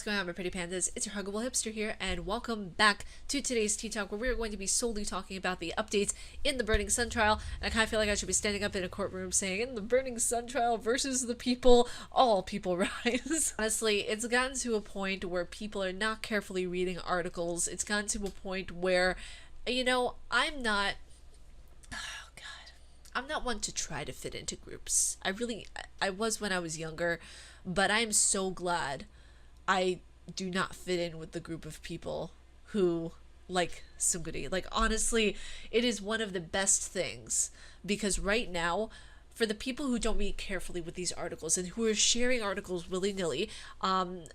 going on, my pretty pandas? It's your huggable hipster here, and welcome back to today's Tea Talk, where we're going to be solely talking about the updates in the Burning Sun trial. And I kind of feel like I should be standing up in a courtroom saying, in the Burning Sun trial versus the people, all people rise. Honestly, it's gotten to a point where people are not carefully reading articles. It's gotten to a point where, you know, I'm not one to try to fit into groups. I was when I was younger, but I'm so glad I do not fit in with the group of people who like Sunguri. Like, honestly, it is one of the best things, because right now, for the people who don't read carefully with these articles and who are sharing articles willy-nilly,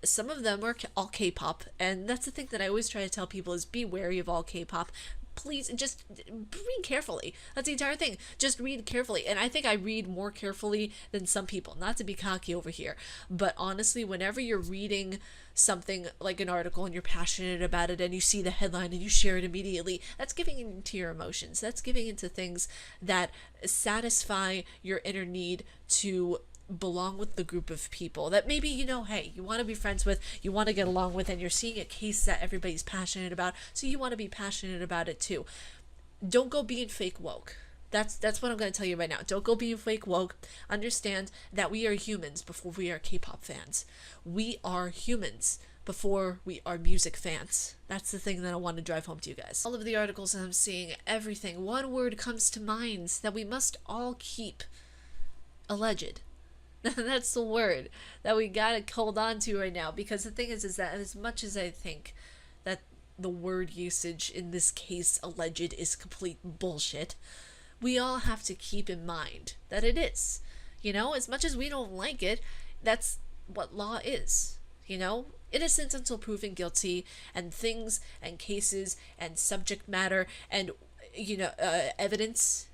some of them are all K-pop, and that's the thing that I always try to tell people is be wary of all K-pop. Please just read carefully. That's the entire thing. Just read carefully. And I think I read more carefully than some people. Not to be cocky over here, but honestly, whenever you're reading something like an article and you're passionate about it and you see the headline and you share it immediately, that's giving into your emotions. That's giving into things that satisfy your inner need to belong with the group of people that maybe, you know, hey, you want to be friends with, you want to get along with, and you're seeing a case that everybody's passionate about, so you want to be passionate about it too. Don't go being fake woke. That's what I'm going to tell you right now. Don't go being fake woke. Understand that we are humans before we are K-pop fans. We are humans before we are music fans. That's the thing that I want to drive home to you guys. All of the articles that I'm seeing, everything, one word comes to mind that we must all keep: alleged. That's the word that we gotta hold on to right now, because the thing is that as much as I think that the word usage in this case, alleged, is complete bullshit, we all have to keep in mind that it is. You know, as much as we don't like it, that's what law is. You know, innocent until proven guilty, and things and cases and subject matter and, you know, evidence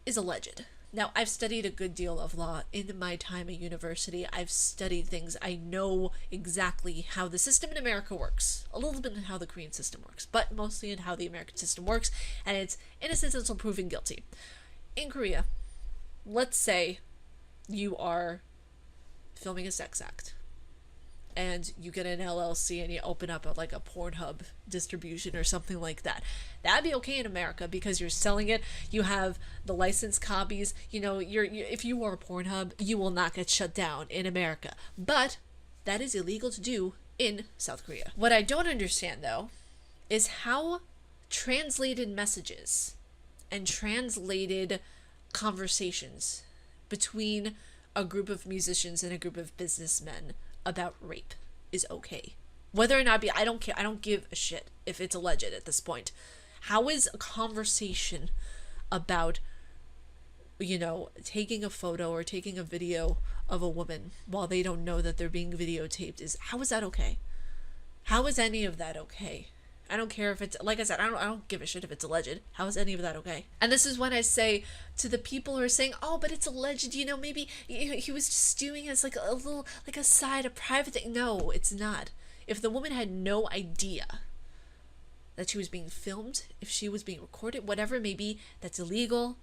is alleged. Now, I've studied a good deal of law in my time at university. I've studied things. I know exactly how the system in America works. A little bit in how the Korean system works, but mostly in how the American system works. And it's innocent until proven guilty. In Korea, let's say you are filming a sex act, and you get an LLC and you open up a Pornhub distribution or something like that. That'd be okay in America because you're selling it. You have the licensed copies. You know, if you are a Pornhub, you will not get shut down in America. But that is illegal to do in South Korea. What I don't understand, though, is how translated messages and translated conversations between a group of musicians and a group of businessmen about rape is okay. Whether or not I don't care. I don't give a shit if it's alleged at this point. How is a conversation about, you know, taking a photo or taking a video of a woman while they don't know that they're being videotaped, how is that okay? How is any of that okay? I don't care if it's, like I said, I don't give a shit if it's alleged. How is any of that okay? And this is when I say to the people who are saying, oh, but it's alleged, you know, maybe he was just doing it as like a little, like a side, a private thing. No, it's not. If the woman had no idea that she was being filmed, if she was being recorded, whatever it may be, that's illegal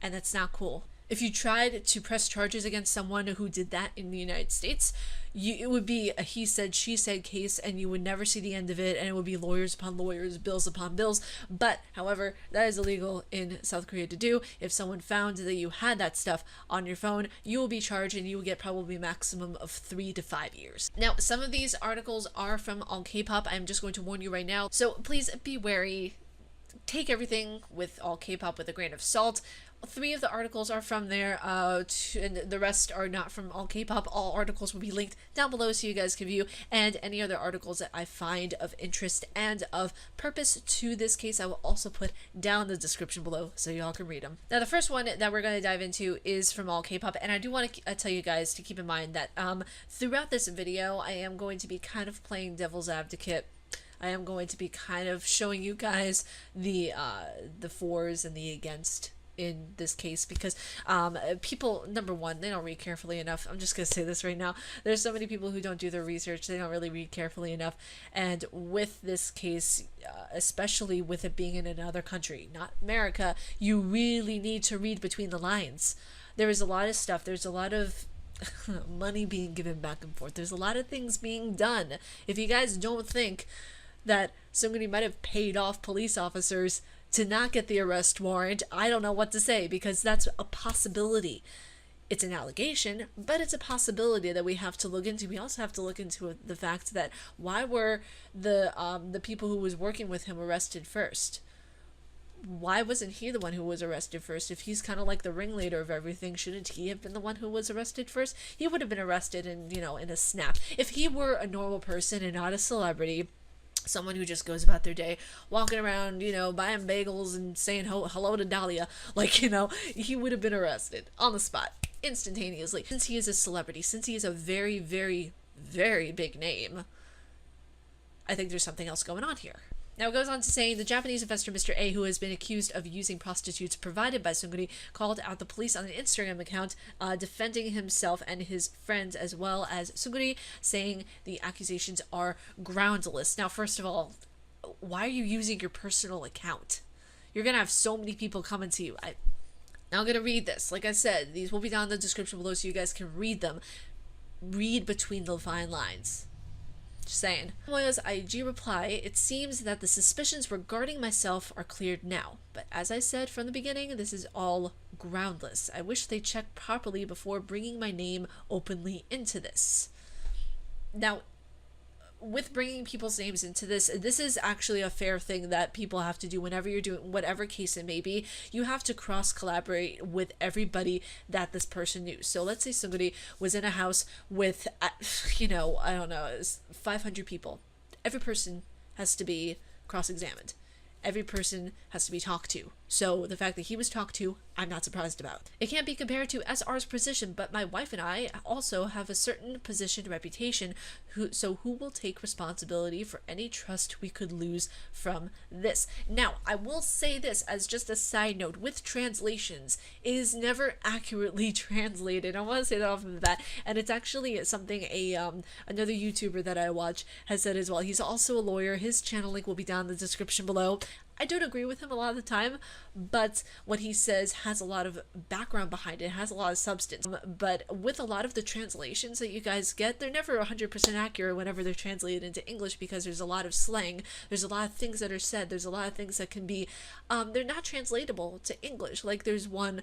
and that's not cool. If you tried to press charges against someone who did that in the United States, it would be a he said, she said case, and you would never see the end of it, and it would be lawyers upon lawyers, bills upon bills. But, however, that is illegal in South Korea to do. If someone found that you had that stuff on your phone, you will be charged, and you will get probably a maximum of 3 to 5 years. Now, some of these articles are from all K-pop. I'm just going to warn you right now, so please be wary. Take everything with all K-pop with a grain of salt. 3 of the articles are from there, and the rest are not from all K-pop. All articles will be linked down below so you guys can view, and any other articles that I find of interest and of purpose to this case I will also put down in the description below so y'all can read them. Now, the first one that we're going to dive into is from all K-pop, and I do want to tell you guys to keep in mind that throughout this video I am going to be kind of playing devil's advocate. I am going to be kind of showing you guys the fors and the against in this case, because people, number one, they don't read carefully enough. I'm just gonna say this right now. There's so many people who don't do their research. They don't really read carefully enough. And with this case, especially with it being in another country, not America, you really need to read between the lines. There is a lot of stuff. There's a lot of money being given back and forth. There's a lot of things being done. If you guys don't think that somebody might have paid off police officers to not get the arrest warrant, I don't know what to say, because that's a possibility. It's an allegation, but it's a possibility that we have to look into. We also have to look into the fact that why were the people who was working with him arrested first? Why wasn't he the one who was arrested first? If he's kind of like the ringleader of everything, shouldn't he have been the one who was arrested first? He would have been arrested in a snap. If he were a normal person and not a celebrity, someone who just goes about their day, walking around, buying bagels and saying hello to Dahlia, he would have been arrested on the spot, instantaneously. Since he is a celebrity, since he is a very, very, very big name, I think there's something else going on here. Now it goes on to say, the Japanese investor Mr. A, who has been accused of using prostitutes provided by Sungri, called out the police on an Instagram account, defending himself and his friends as well as Sungri, saying the accusations are groundless. Now, first of all, why are you using your personal account? You're going to have so many people coming to you. Now I'm going to read this. Like I said, these will be down in the description below so you guys can read them. Read between the fine lines. Saying, Moya's IG reply, it seems that the suspicions regarding myself are cleared now, but as I said from the beginning, this is all groundless. I wish they checked properly before bringing my name openly into this. Now, with bringing people's names into this is actually a fair thing that people have to do whenever you're doing whatever case it may be. You have to cross collaborate with everybody that this person knew. So let's say somebody was in a house with, I don't know, 500 people. Every person has to be cross-examined. Every person has to be talked to. So the fact that he was talked to, I'm not surprised about. It can't be compared to SR's position, but my wife and I also have a certain position and reputation, so who will take responsibility for any trust we could lose from this? Now, I will say this as just a side note, with translations, it is never accurately translated. I want to say that off of the bat, and it's actually something another YouTuber that I watch has said as well. He's also a lawyer. His channel link will be down in the description below. I don't agree with him a lot of the time, but what he says has a lot of background behind it, has a lot of substance. But with a lot of the translations that you guys get, they're never 100% accurate whenever they're translated into English, because there's a lot of slang, there's a lot of things that are said, there's a lot of things that can be, they're not translatable to English. Like there's one,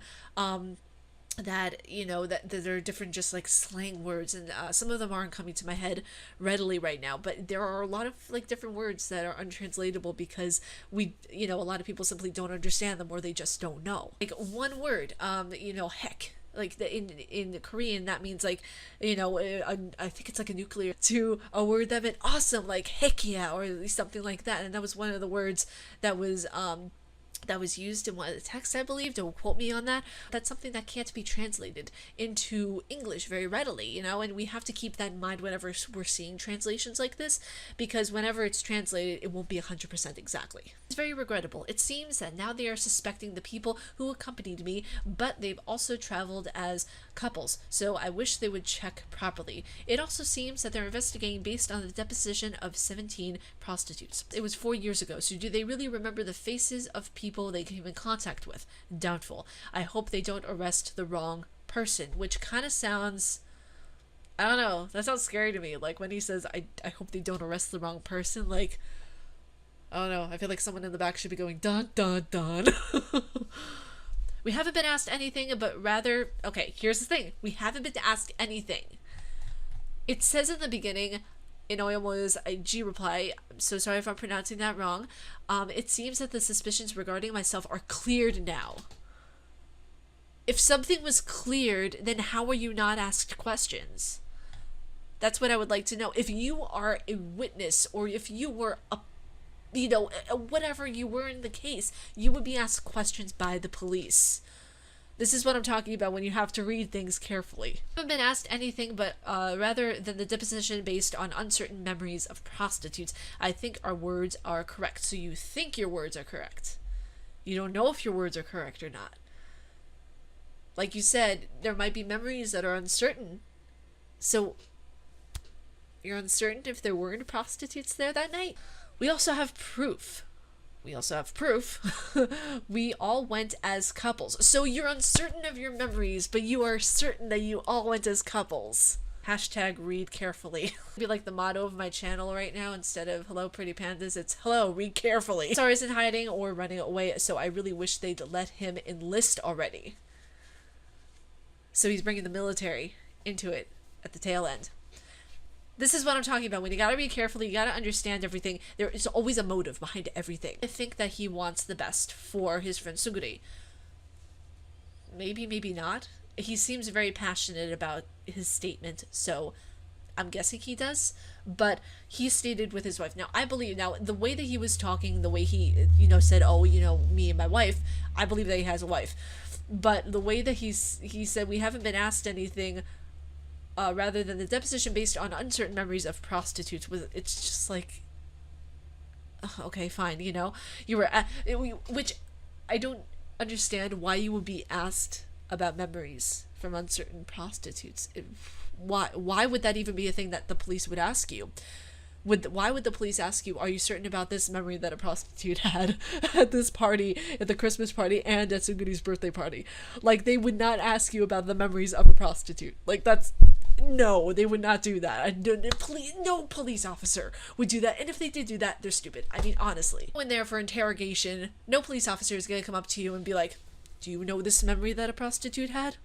that that are different, just like slang words, and some of them aren't coming to my head readily right now, but there are a lot of like different words that are untranslatable because a lot of people simply don't understand them, or they just don't know. Like one word, heck, like in Korean that means like I think it's like a nuclear, to a word that meant awesome, like heck yeah, or at least something like that. And that was one of the words that was used in one of the texts, I believe. Don't quote me on that. That's something that can't be translated into English very readily, and we have to keep that in mind whenever we're seeing translations like this, because whenever it's translated, it won't be 100% exactly. It's very regrettable. It seems that now they are suspecting the people who accompanied me, but they've also traveled as couples, so I wish they would check properly. It also seems that they're investigating based on the deposition of 17 prostitutes. It was 4 years ago, so do they really remember the faces of people they came in contact with? Doubtful. I hope they don't arrest the wrong person, which kind of sounds, I don't know, that sounds scary to me. Like when he says, I hope they don't arrest the wrong person, like, I don't know, I feel like someone in the back should be going, dun, dun, dun. We haven't been asked anything, but rather, okay, here's the thing. We haven't been asked anything. It says in the beginning, in Oyamo's IG reply, I'm so sorry if I'm pronouncing that wrong, it seems that the suspicions regarding myself are cleared now. If something was cleared, then how were you not asked questions? That's what I would like to know. If you are a witness, or if you were whatever you were in the case, you would be asked questions by the police. This is what I'm talking about when you have to read things carefully. I haven't been asked anything, but rather than the deposition based on uncertain memories of prostitutes, I think our words are correct. So you think your words are correct. You don't know if your words are correct or not. Like you said, there might be memories that are uncertain. So you're uncertain if there weren't prostitutes there that night? We also have proof. We also have proof. We all went as couples. So you're uncertain of your memories, but you are certain that you all went as couples. Hashtag read carefully. Be like the motto of my channel right now. Instead of hello pretty pandas, it's hello, read carefully. Star isn't hiding or running away, so I really wish they'd let him enlist already. So he's bringing the military into it at the tail end. This is what I'm talking about. When you gotta read carefully, you gotta understand everything. There is always a motive behind everything. I think that he wants the best for his friend Suguri. Maybe, maybe not. He seems very passionate about his statement, so I'm guessing he does. But he stated with his wife. Now, I believe, now, the way that he was talking, the way he, said, oh, me and my wife, I believe that he has a wife. But the way that he said, we haven't been asked anything, rather than the deposition based on uncertain memories of prostitutes, it's just like, okay, fine, you were which I don't understand why you would be asked about memories from uncertain prostitutes. Why would that even be a thing that the police would ask you? Why would the police ask you, are you certain about this memory that a prostitute had at this party, at the Christmas party, and at Suguri's birthday party? Like, they would not ask you about the memories of a prostitute. Like, no, they would not do that. No police officer would do that. And if they did do that, they're stupid. I mean, honestly. When there for interrogation, no police officer is going to come up to you and be like, do you know this memory that a prostitute had?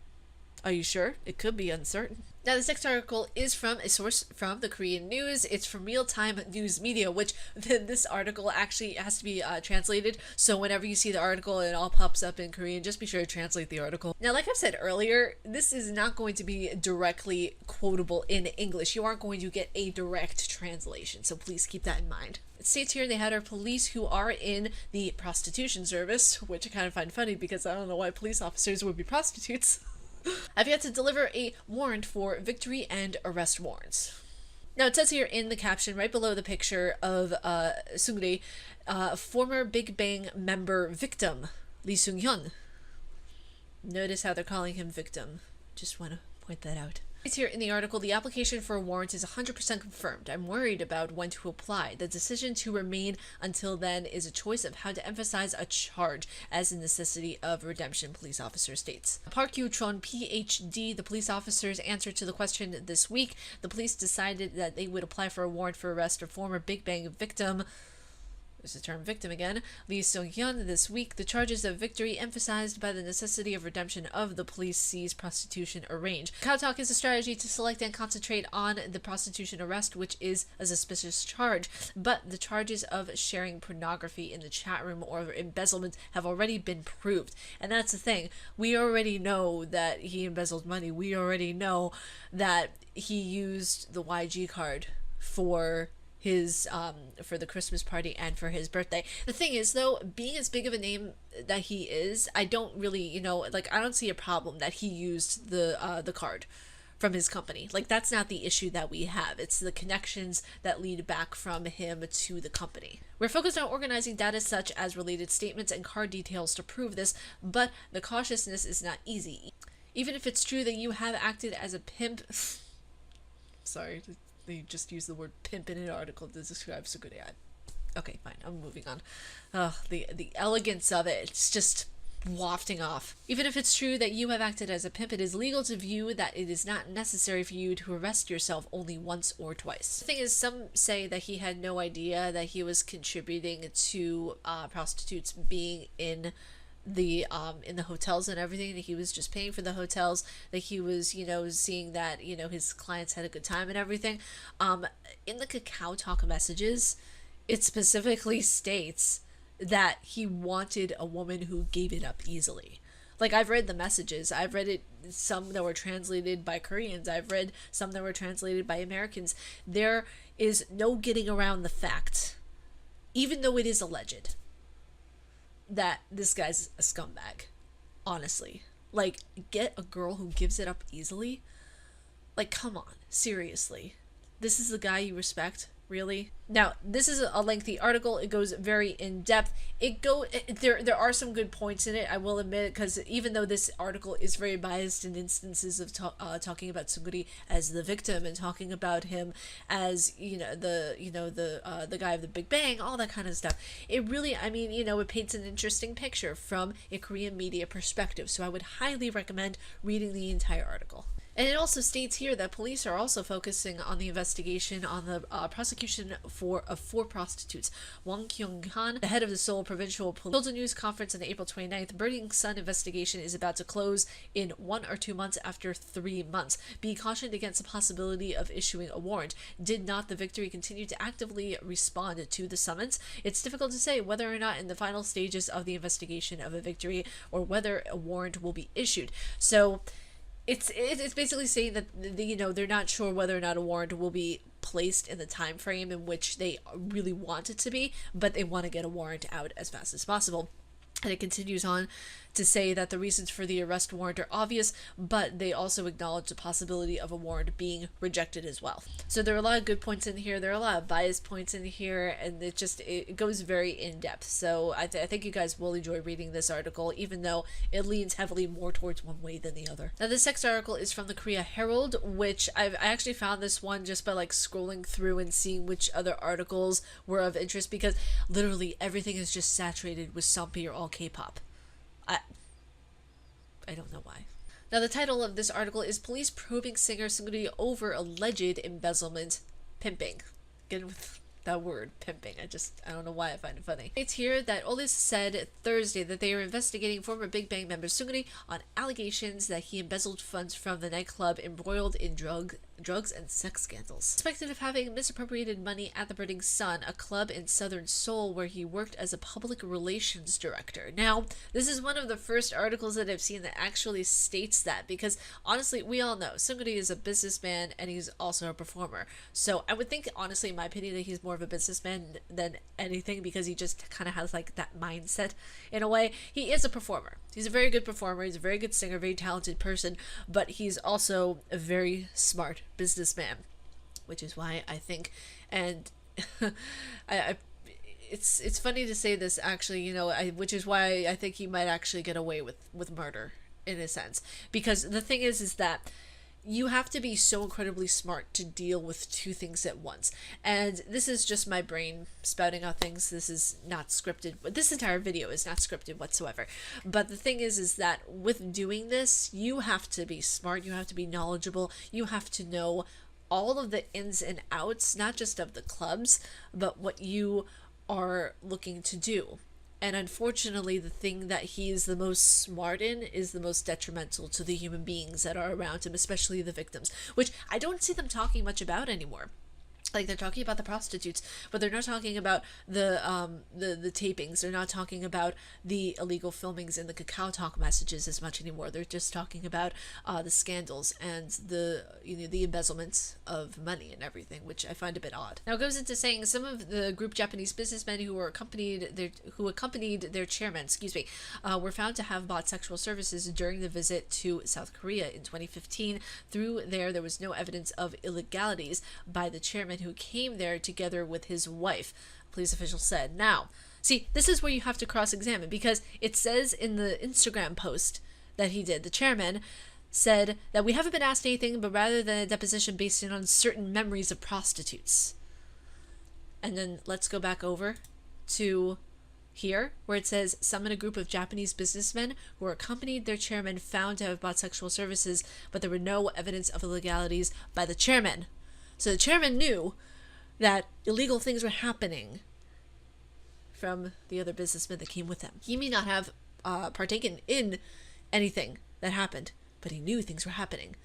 Are you sure? It could be uncertain. Now, this next article is from a source from the Korean news. It's from real-time news media, which this article actually has to be translated. So whenever you see the article and it all pops up in Korean, just be sure to translate the article. Now, like I've said earlier, this is not going to be directly quotable in English. You aren't going to get a direct translation, so please keep that in mind. It states here they had our police who are in the prostitution service, which I kind of find funny because I don't know why police officers would be prostitutes. I've yet to deliver a warrant for victory and arrest warrants. Now, it says here in the caption, right below the picture of Sungri, former Big Bang member victim, Lee Sung-hyun. Notice how they're calling him victim. Just want to point that out. It's here in the article, the application for a warrant is 100% confirmed. I'm worried about when to apply. The decision to remain until then is a choice of how to emphasize a charge as a necessity of redemption, police officer states. Park Yu-chon, PhD, the police officer's answer to the question this week. The police decided that they would apply for a warrant for arrest of former Big Bang victim, there's the term victim again, Lee Sung-hyun this week. The charges of victory emphasized by the necessity of redemption of the police seized prostitution arrange. Cow Talk is a strategy to select and concentrate on the prostitution arrest, which is a suspicious charge. But the charges of sharing pornography in the chat room or embezzlement have already been proved. And that's the thing. We already know that he embezzled money. We already know that he used the YG card for his for the Christmas party and for his birthday. The thing is, though, being as big of a name that he is, I don't really, I don't see a problem that he used the card from his company. Like, that's not the issue that we have. It's the connections that lead back from him to the company. We're focused on organizing data such as related statements and card details to prove this, but the cautiousness is not easy. Even if it's true that you have acted as a pimp sorry, they just use the word pimp in an article to describe Suguri. Okay, fine, I'm moving on. The elegance of it, it's just wafting off. Even if it's true that you have acted as a pimp, it is legal to view that it is not necessary for you to arrest yourself only once or twice. The thing is, some say that he had no idea that he was contributing to prostitutes being in the hotels and everything, that he was just paying for the hotels, that he was seeing that his clients had a good time and everything. In the Kakao Talk messages, it specifically states that he wanted a woman who gave it up easily. Like, I've read the messages. I've read it, some that were translated by Koreans. I've read some that were translated by Americans. There is no getting around the fact, even though it is alleged, that this guy's a scumbag. Honestly. Like, get a girl who gives it up easily? Like, come on. Seriously. This is the guy you respect? really. Now, this is a lengthy article. It goes very in depth. There are some good points in it, I will admit, because even though this article is very biased in instances of talking about Sungri as the victim and talking about him as the guy of the Big Bang, all that kind of stuff, it really, I mean, it paints an interesting picture from a Korean media perspective. So I would highly recommend reading the entire article. And it also states here that police are also focusing on the investigation on the prosecution of four prostitutes. Wang Kyung-han, the head of the Seoul Provincial Police, told a news conference on April 29th, the Burning Sun investigation is about to close in 1 or 2 months after 3 months. Be cautioned against the possibility of issuing a warrant. Did not the Victory continue to actively respond to the summons? It's difficult to say whether or not in the final stages of the investigation of a Victory or whether a warrant will be issued. So it's basically saying that they're not sure whether or not a warrant will be placed in the time frame in which they really want it to be, but they want to get a warrant out as fast as possible. And it continues on to say that the reasons for the arrest warrant are obvious, but they also acknowledge the possibility of a warrant being rejected as well. So there are a lot of good points in here. There are a lot of biased points in here, and it goes very in depth. So I think you guys will enjoy reading this article, even though it leans heavily more towards one way than the other. Now, this next article is from the Korea Herald, which I actually found this one just by scrolling through and seeing which other articles were of interest, because literally everything is just saturated with Sampi or all K-pop. I don't know why. Now, the title of this article is Police Probing Singer Sungri Over Alleged Embezzlement Pimping. Again with that word, pimping. I don't know why I find it funny. It's here that Olis said Thursday that they are investigating former Big Bang member Sungri on allegations that he embezzled funds from the nightclub embroiled in drugs and sex scandals. Suspected of having misappropriated money at the Burning Sun, a club in southern Seoul where he worked as a public relations director. Now, this is one of the first articles that I've seen that actually states that, because honestly, we all know Sungri is a businessman and he's also a performer. So I would think, honestly, in my opinion, that he's more of a businessman than anything, because he just kind of has that mindset in a way. He is a performer. He's a very good performer. He's a very good singer, very talented person, but he's also a very smart businessman, which is why I think, and it's funny to say this actually, which is why I think he might actually get away with murder in a sense, because the thing is that you have to be so incredibly smart to deal with two things at once. And this is just my brain spouting out things. This is not scripted. This entire video is not scripted whatsoever. But the thing is that with doing this, you have to be smart. You have to be knowledgeable. You have to know all of the ins and outs, not just of the clubs, but what you are looking to do. And unfortunately, the thing that he is the most smart in is the most detrimental to the human beings that are around him, especially the victims, which I don't see them talking much about anymore. They're talking about the prostitutes, but they're not talking about the tapings. They're not talking about the illegal filmings and the Kakao Talk messages as much anymore. They're just talking about the scandals and the embezzlement of money and everything, which I find a bit odd. Now it goes into saying some of the group Japanese businessmen who accompanied their chairman, were found to have bought sexual services during the visit to South Korea in 2015. Through there was no evidence of illegalities by the chairman, who came there together with his wife, police officials said. Now, see, this is where you have to cross-examine, because it says in the Instagram post that he did, the chairman said that we haven't been asked anything, but rather than a deposition based on certain memories of prostitutes. And then let's go back over to here, where it says some in a group of Japanese businessmen who accompanied their chairman found to have bought sexual services, but there were no evidence of illegalities by the chairman. So the chairman knew that illegal things were happening from the other businessmen that came with him. He may not have partaken in anything that happened, but he knew things were happening.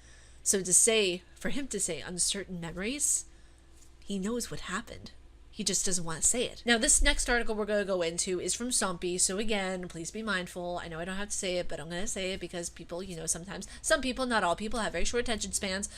So for him to say uncertain memories, he knows what happened. He just doesn't want to say it. Now, this next article we're going to go into is from Sompi. So again, please be mindful. I know I don't have to say it, but I'm going to say it because people, sometimes, some people, not all people, have very short attention spans.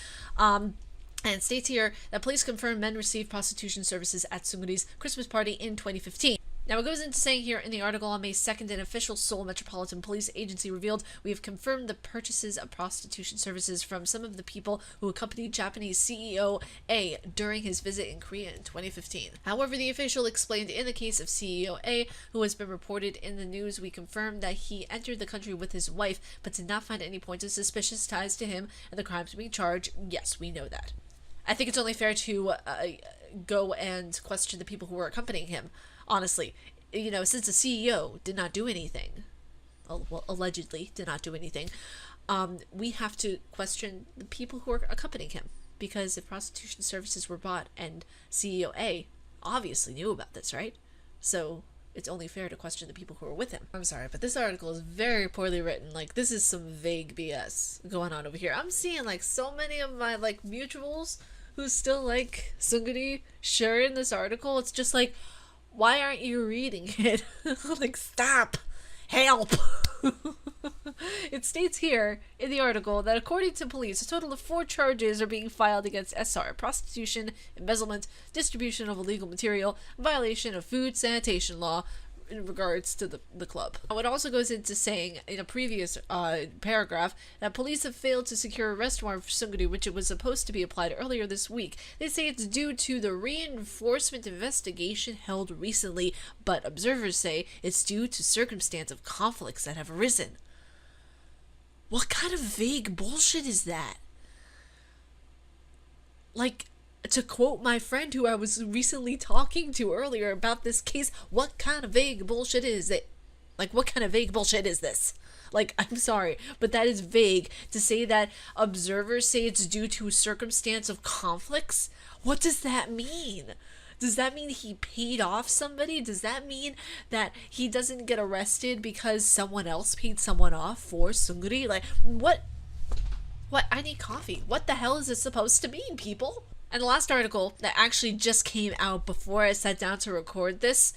And it states here that police confirm men received prostitution services at Sungri's Christmas party in 2015. Now, it goes into saying here in the article, on May 2nd, an official Seoul Metropolitan Police Agency revealed, "We have confirmed the purchases of prostitution services from some of the people who accompanied Japanese CEO A during his visit in Korea in 2015. However, the official explained, in the case of CEO A, who has been reported in the news, we confirmed that he entered the country with his wife, but did not find any points of suspicious ties to him and the crimes being charged. Yes, we know that." I think it's only fair to go and question the people who were accompanying him. Honestly, since the CEO did not do anything, well, allegedly did not do anything, we have to question the people who are accompanying him. Because if prostitution services were bought and CEO A obviously knew about this, right? So it's only fair to question the people who were with him. I'm sorry, but this article is very poorly written. Like, this is some vague BS going on over here. I'm seeing, like, so many of my, like, mutuals who still like Sungri sharing this article. It's just like, why aren't you reading it? Like, stop. Help. It states here in the article that according to police, a total of 4 charges are being filed against SR: prostitution, embezzlement, distribution of illegal material, violation of food sanitation law, in regards to the club. It also goes into saying in a previous paragraph that police have failed to secure a arrest warrant for Sungri, which it was supposed to be applied earlier this week. They say it's due to the reinforcement investigation held recently, but observers say it's due to circumstance of conflicts that have arisen. What kind of vague bullshit is that? Like, to quote my friend who I was recently talking to earlier about this case, what kind of vague bullshit is it? Like, what kind of vague bullshit is this? Like, I'm sorry, but that is vague to say that observers say it's due to a circumstance of conflicts. What does that mean? Does that mean he paid off somebody? Does that mean that he doesn't get arrested because someone else paid someone off for Sungri? Like, what? I need coffee. What the hell is this supposed to mean, people? And the last article that actually just came out before I sat down to record this,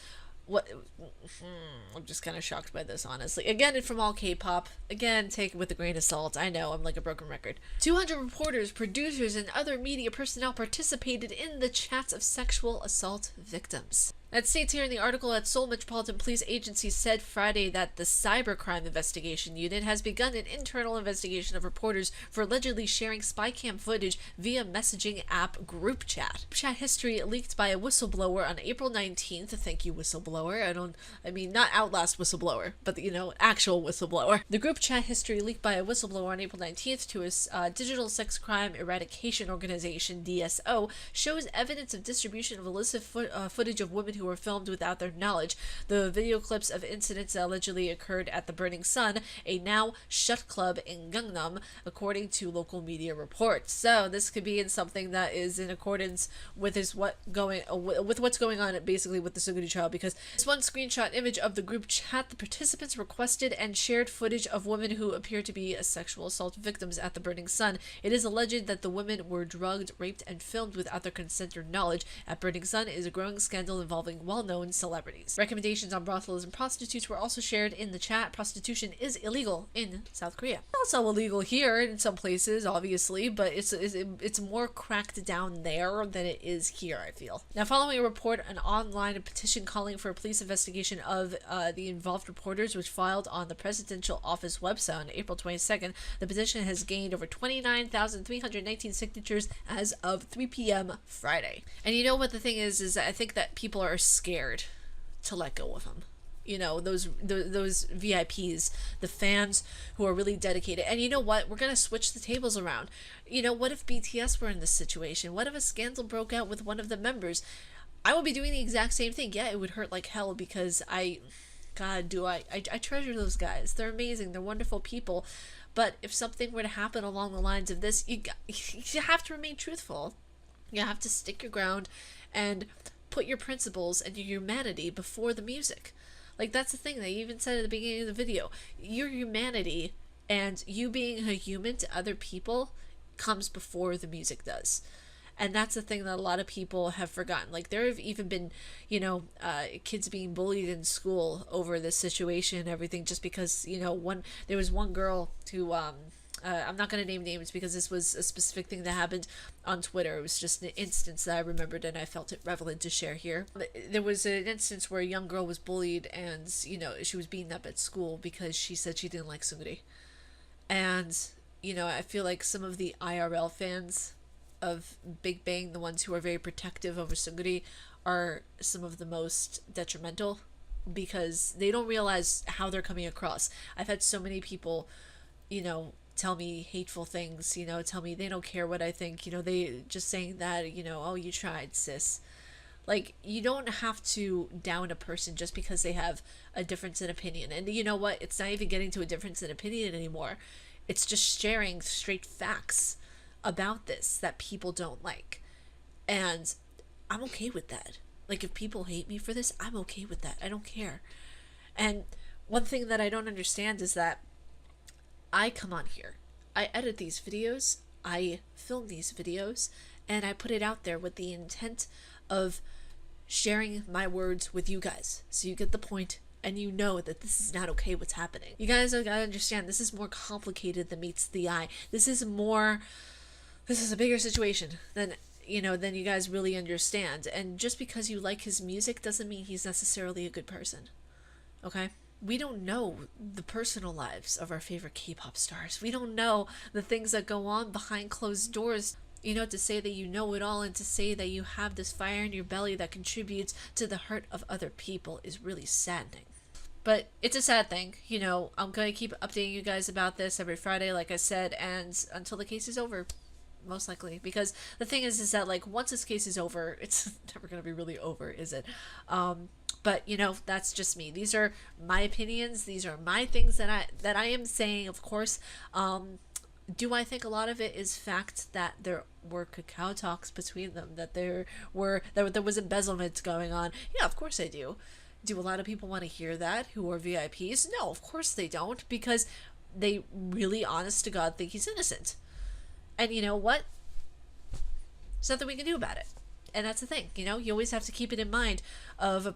I'm just kind of shocked by this, honestly. Again, from all K-pop. Again, take it with a grain of salt. I know, I'm like a broken record. 200 reporters, producers, and other media personnel participated in the chats of sexual assault victims. That states here in the article that Seoul Metropolitan Police Agency said Friday that the Cybercrime Investigation Unit has begun an internal investigation of reporters for allegedly sharing spy cam footage via messaging app group chat. Chat history leaked by a whistleblower on April 19th. Thank you, whistleblower. Not Outlast whistleblower, but, actual whistleblower. The group chat history leaked by a whistleblower on April 19th to a digital sex crime eradication organization, DSO, shows evidence of distribution of illicit footage of women who were filmed without their knowledge. The video clips of incidents that allegedly occurred at the Burning Sun, a now shut club in Gangnam, according to local media reports. So this could be in something that is in accordance with what's going on basically with the Sungri trial, because this one screenshot image of the group chat, the participants requested and shared footage of women who appear to be sexual assault victims at the Burning Sun. It is alleged that the women were drugged, raped, and filmed without their consent or knowledge. At Burning Sun is a growing scandal involving well-known celebrities. Recommendations on brothels and prostitutes were also shared in the chat. Prostitution is illegal in South Korea. Also illegal here in some places, obviously, but it's more cracked down there than it is here, I feel. Now, following a report, an online petition calling for a police investigation of the involved reporters was filed on the presidential office website on April 22nd. The petition has gained over 29,319 signatures as of 3 p.m. Friday. And you know what the thing is that I think that people are scared to let go of him. Those VIPs, the fans who are really dedicated. And you know what? We're going to switch the tables around. What if BTS were in this situation? What if a scandal broke out with one of the members? I would be doing the exact same thing. Yeah, it would hurt like hell because I treasure those guys. They're amazing. They're wonderful people. But if something were to happen along the lines of this, you have to remain truthful. You have to stick your ground and put your principles and your humanity before the music. Like, that's the thing they even said at the beginning of the video. Your humanity and you being a human to other people comes before the music does. And that's the thing that a lot of people have forgotten. Like, there have even been, kids being bullied in school over this situation and everything, just because, there was one girl who, I'm not going to name names because this was a specific thing that happened on Twitter. It was just an instance that I remembered and I felt it relevant to share here. There was an instance where a young girl was bullied and, you know, she was beaten up at school because she said she didn't like Sungri. And, you know, I feel like some of the IRL fans of Big Bang, the ones who are very protective over Sungri, are some of the most detrimental because they don't realize how they're coming across. I've had so many people, you know, tell me hateful things, you know, tell me they don't care what I think, you know, they just saying that, you know, oh, you tried, sis. Like, you don't have to down a person just because they have a difference in opinion. And you know what? It's not even getting to a difference in opinion anymore. It's just sharing straight facts about this that people don't like. And I'm okay with that. Like, if people hate me for this, I'm okay with that. I don't care. And one thing that I don't understand is that I come on here, I edit these videos, I film these videos, and I put it out there with the intent of sharing my words with you guys. So you get the point and you know that this is not okay what's happening. You guys gotta understand this is more complicated than meets the eye. This is a bigger situation than, you know, than you guys really understand. And just because you like his music doesn't mean he's necessarily a good person. Okay? We don't know the personal lives of our favorite K-pop stars. We don't know the things that go on behind closed doors. You know, to say that you know it all and to say that you have this fire in your belly that contributes to the hurt of other people is really saddening. But it's a sad thing. You know, I'm going to keep updating you guys about this every Friday, like I said, and until the case is over, most likely. Because the thing is that, like, once this case is over, it's never going to be really over, is it? But, you know, that's just me. These are my opinions. These are my things that I am saying, of course. Do I think a lot of it is fact that there were cacao talks between them, that there was embezzlement going on? Yeah, of course I do. Do a lot of people want to hear that who are VIPs? No, of course they don't, because they really, honest to God, think he's innocent. And you know what? There's nothing we can do about it. And that's the thing, you know, you always have to keep it in mind of,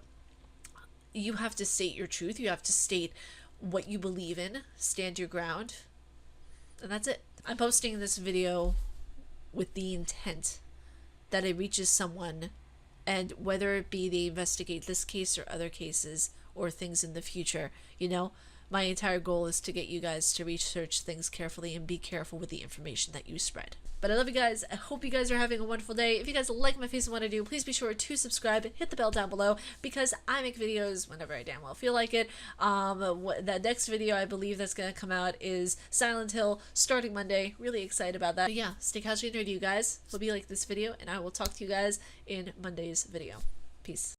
you have to state your truth. You have to state what you believe in, stand your ground, and that's it. I'm posting this video with the intent that it reaches someone, and whether it be they investigate this case or other cases or things in the future, you know, my entire goal is to get you guys to research things carefully and be careful with the information that you spread. But I love you guys. I hope you guys are having a wonderful day. If you guys like my face and what I do, please be sure to subscribe and hit the bell down below, because I make videos whenever I damn well feel like it. That next video I believe that's going to come out is Silent Hill, starting Monday. Really excited about that. But yeah, stay casually nerdy, you guys. Hope you like this video, and I will talk to you guys in Monday's video. Peace.